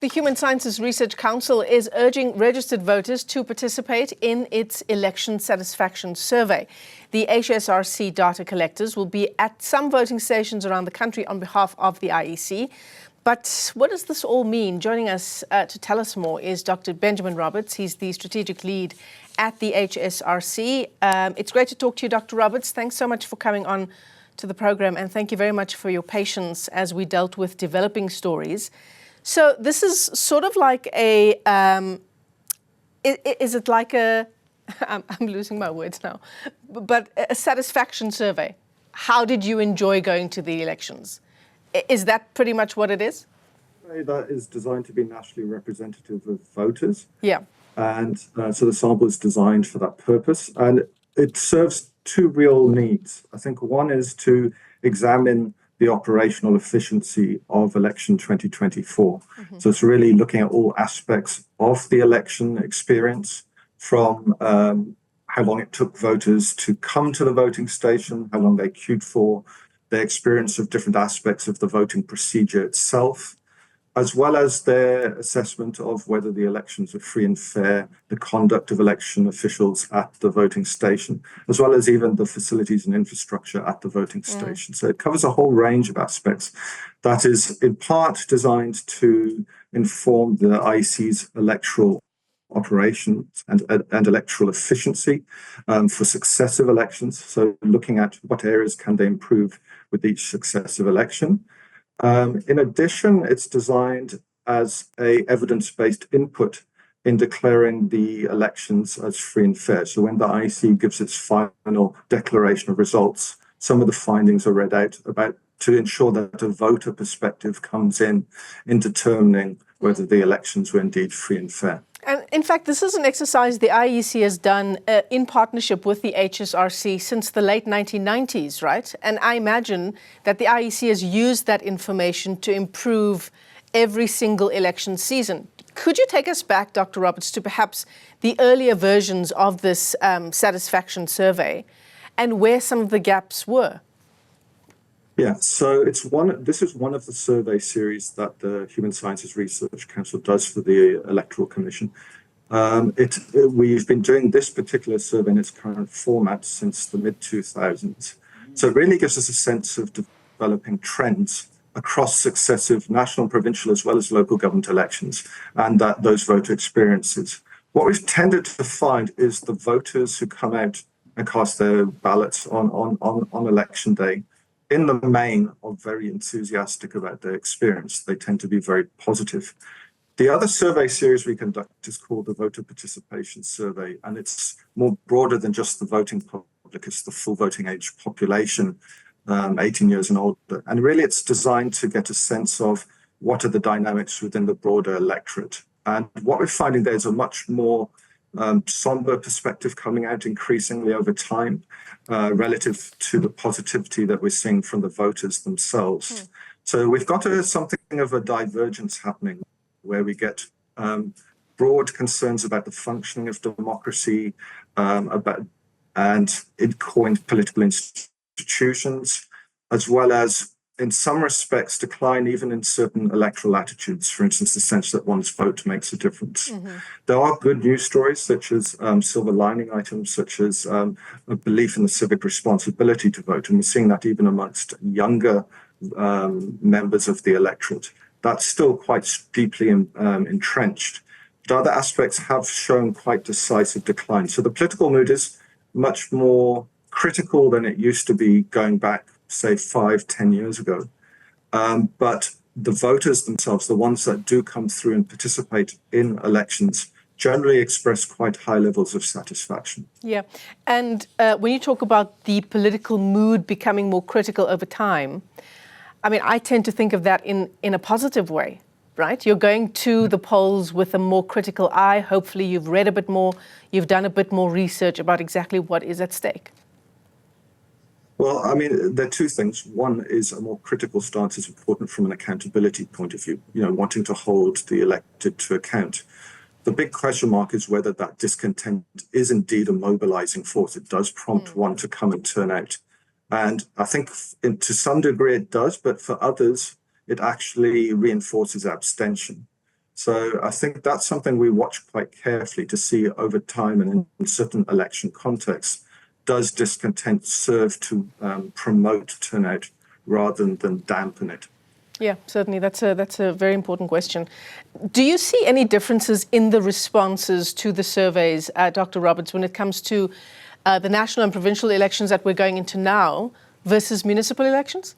The Human Sciences Research Council is urging registered voters to participate in its election satisfaction survey. The HSRC data collectors will be at some voting stations around the country on behalf of the IEC. But what does this all mean? Joining us to tell us more is Dr. Benjamin Roberts. He's the strategic lead at the HSRC. It's great to talk to you, Dr. Roberts. Thanks so much for coming on to the program, and thank you very much for your patience as we dealt with developing stories. So this is sort of like a, is it like a, I'm losing my words now, but a satisfaction survey. How did you enjoy going to the elections? Is that pretty much what it is? That is designed to be nationally representative of voters. Yeah. And so the sample is designed for that purpose. And it serves two real needs. I think one is to examine the operational efficiency of election 2024. So it's really looking at all aspects of the election experience, from how long it took voters to come to the voting station, how long they queued for, their experience of different aspects of the voting procedure itself, as well as their assessment of whether the elections are free and fair, the conduct of election officials at the voting station, as well as even the facilities and infrastructure at the voting station. So it covers a whole range of aspects that is in part designed to inform the IEC's electoral operations and electoral efficiency for successive elections. So looking at what areas can they improve with each successive election. In addition, it's designed as a evidence-based input in declaring the elections as free and fair. So when the IEC gives its final declaration of results, some of the findings are read out about to ensure that a voter perspective comes in determining whether the elections were indeed free and fair. And in fact, this is an exercise the IEC has done in partnership with the HSRC since the late 1990s, right? And I imagine that the IEC has used that information to improve every single election season. Could you take us back, Dr. Roberts, to perhaps the earlier versions of this satisfaction survey and where some of the gaps were? Yeah, so this is one of the survey series that the Human Sciences Research Council does for the Electoral Commission. We've been doing this particular survey in its current format since the mid-2000s. So it really gives us a sense of developing trends across successive national, provincial, as well as local government elections, and those voter experiences. What we've tended to find is the voters who come out and cast their ballots on election day, in the main, are very enthusiastic about their experience. They tend to be very positive. The other survey series we conduct is called the Voter Participation Survey, and it's more broader than just the voting public. It's the full voting age population, 18 years and older. And really, it's designed to get a sense of what are the dynamics within the broader electorate. And what we're finding there is a much more somber perspective coming out increasingly over time relative to the positivity that we're seeing from the voters themselves. So we've got something of a divergence happening where we get broad concerns about the functioning of democracy and in core political institutions, as well as in some respects, decline even in certain electoral attitudes, for instance, the sense that one's vote makes a difference. There are good news stories, such as silver lining items, such as a belief in the civic responsibility to vote. And we're seeing that even amongst younger members of the electorate. That's still quite deeply entrenched. But other aspects have shown quite decisive decline. So the political mood is much more critical than it used to be going back, say, 5-10 years ago. But the voters themselves, the ones that do come through and participate in elections, generally express quite high levels of satisfaction. Yeah. And when you talk about the political mood becoming more critical over time, I mean, I tend to think of that in a positive way, right? You're going to the polls with a more critical eye. Hopefully you've read a bit more, you've done a bit more research about exactly what is at stake. Well, I mean, there are two things. One is a more critical stance is important from an accountability point of view, wanting to hold the elected to account. The big question mark is whether that discontent is indeed a mobilizing force. It does prompt one to come and turn out. And I think to some degree it does, but for others, it actually reinforces abstention. So I think that's something we watch quite carefully to see over time and in certain election contexts, does discontent serve to promote turnout rather than dampen it? Yeah, certainly. That's a very important question. Do you see any differences in the responses to the surveys, Dr. Roberts, when it comes to the national and provincial elections that we're going into now versus municipal elections?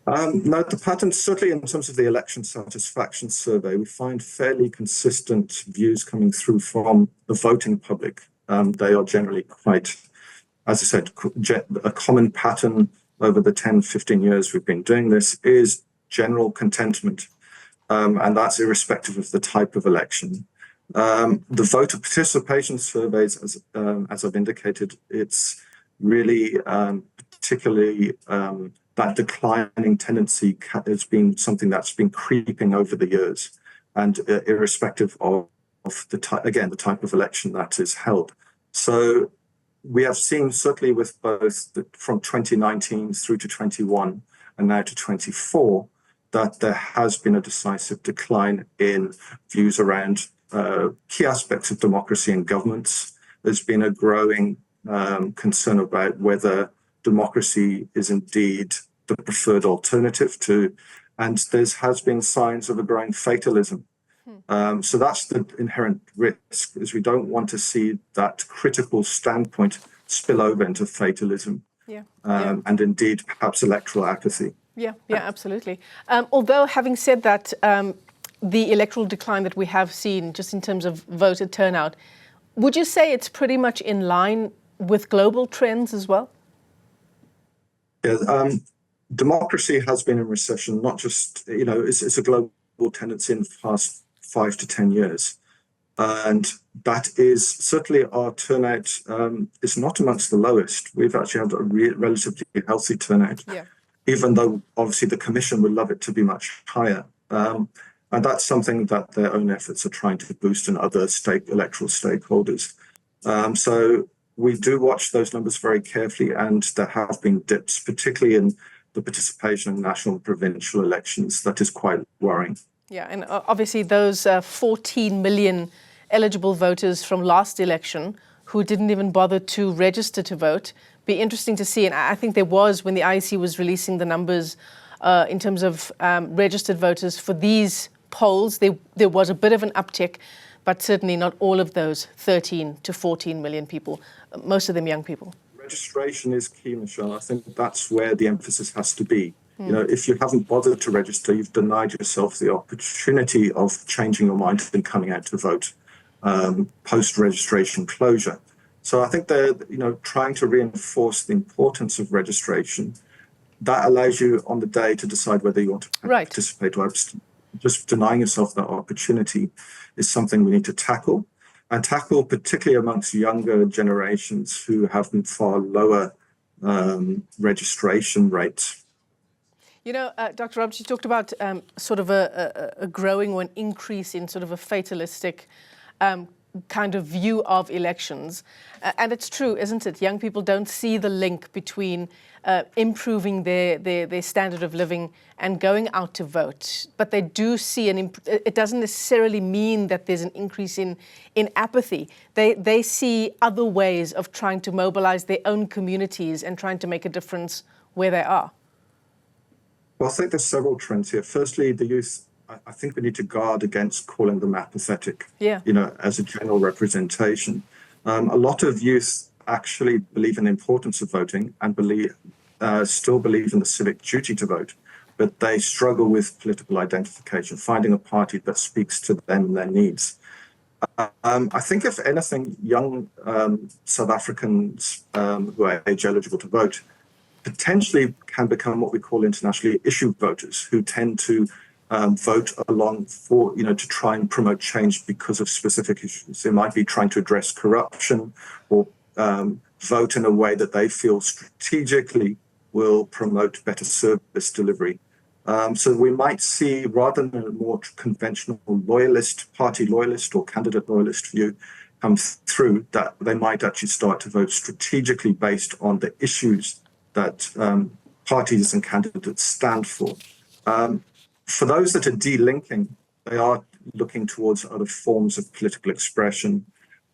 No, the pattern, certainly in terms of the election satisfaction survey, we find fairly consistent views coming through from the voting public. They are generally quite, as I said, a common pattern over the 10, 15 years we've been doing this is general contentment. And that's irrespective of the type of election. The voter participation surveys, as I've indicated, it's really particularly that declining tendency has been something that's been creeping over the years, and irrespective of the type of election that is held. So we have seen, certainly with both from 2019 through to 21 and now to 24, that there has been a decisive decline in views around key aspects of democracy and governance. There's been a growing concern about whether democracy is indeed the preferred alternative to, and there has been signs of a growing fatalism. So that's the inherent risk, is we don't want to see that critical standpoint spill over into fatalism, and indeed perhaps electoral apathy. Yeah, absolutely. Although, having said that, the electoral decline that we have seen just in terms of voter turnout, would you say it's pretty much in line with global trends as well? Yeah, democracy has been in recession, not just, it's a global tendency in the past 5 to 10 years. And that is certainly our turnout is not amongst the lowest. We've actually had a relatively healthy turnout, even though obviously the Commission would love it to be much higher. And that's something that their own efforts are trying to boost and other electoral stakeholders. So we do watch those numbers very carefully, and there have been dips, particularly in the participation in national and provincial elections. That is quite worrying. Yeah, and obviously those 14 million eligible voters from last election who didn't even bother to register to vote. Be interesting to see, and I think there was, when the IEC was releasing the numbers in terms of registered voters for these polls, there was a bit of an uptick, but certainly not all of those 13 to 14 million people, most of them young people. Registration is key, Michelle. I think that's where the emphasis has to be. If you haven't bothered to register, you've denied yourself the opportunity of changing your mind and coming out to vote post-registration closure. So I think they're, trying to reinforce the importance of registration. That allows you on the day to decide whether you want to participate or abstain. Just denying yourself that opportunity is something we need to tackle, and tackle particularly amongst younger generations who have far lower registration rates. Dr. Roberts, you talked about sort of a growing or an increase in sort of a fatalistic kind of view of elections. And it's true, isn't it? Young people don't see the link between improving their standard of living and going out to vote. But they do see it doesn't necessarily mean that there's an increase in apathy. They see other ways of trying to mobilize their own communities and trying to make a difference where they are. Well, I think there's several trends here. Firstly, the youth, I think we need to guard against calling them apathetic, as a general representation. A lot of youth actually believe in the importance of voting and still believe in the civic duty to vote, but they struggle with political identification, finding a party that speaks to them and their needs. I think, if anything, young South Africans who are age eligible to vote potentially can become what we call internationally issued voters, who tend to vote along for, to try and promote change because of specific issues. They might be trying to address corruption or vote in a way that they feel strategically will promote better service delivery. So we might see, rather than a more conventional party loyalist or candidate loyalist view come through, that they might actually start to vote strategically based on the issues that parties and candidates stand for. For those that are delinking, they are looking towards other forms of political expression,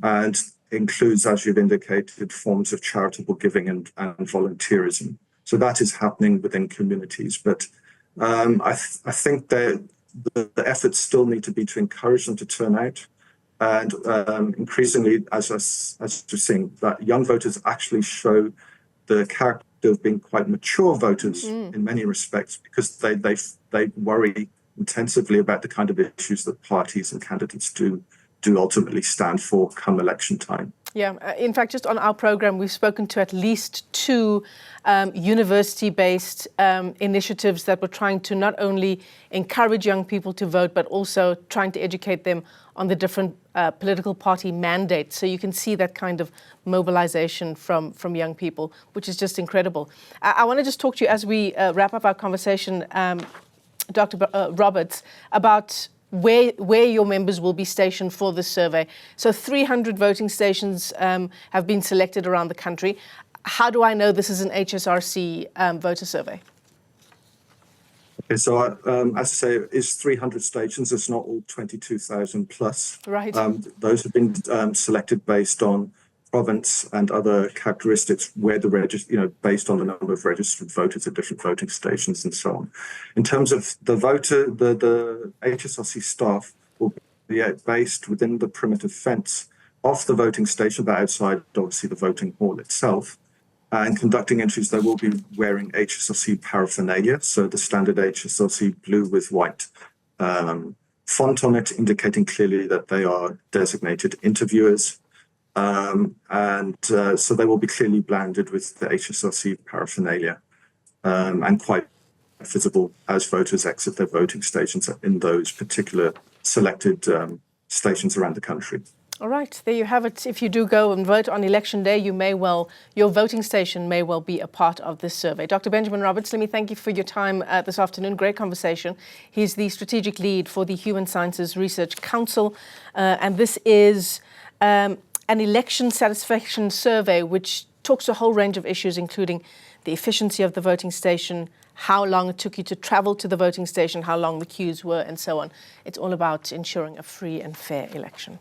and includes, as you've indicated, forms of charitable giving and volunteerism. So that is happening within communities. But I think that the efforts still need to be to encourage them to turn out. And increasingly, as we're seeing, that young voters actually show the character of being quite mature voters in many respects, because they worry intensively about the kind of issues that parties and candidates do ultimately stand for come election time. Yeah, in fact, just on our program, we've spoken to at least 2 university-based initiatives that were trying to not only encourage young people to vote, but also trying to educate them on the different political party mandates. So you can see that kind of mobilization from young people, which is just incredible. I want to just talk to you as we wrap up our conversation, Dr. Roberts, about where your members will be stationed for this survey. So 300 voting stations have been selected around the country. How do I know this is an HSRC voter survey? Okay, so as I say, it's 300 stations. It's not all 22,000 plus. Right. Those have been selected based on province and other characteristics, where based on the number of registered voters at different voting stations and so on. In terms of the voter, the HSRC staff will be based within the perimeter fence of the voting station, but outside, obviously, the voting hall itself. And conducting entries, they will be wearing HSRC paraphernalia, so the standard HSRC blue with white font on it, indicating clearly that they are designated interviewers. So they will be clearly blended with the HSRC paraphernalia and quite visible as voters exit their voting stations in those particular selected stations around the country. All right, there you have it. If you do go and vote on election day, your voting station may well be a part of this survey. Dr. Benjamin Roberts, let me thank you for your time this afternoon. Great conversation. He's the strategic lead for the Human Sciences Research Council, and this is an election satisfaction survey which talks to a whole range of issues, including the efficiency of the voting station, how long it took you to travel to the voting station, how long the queues were, and so on. It's all about ensuring a free and fair election.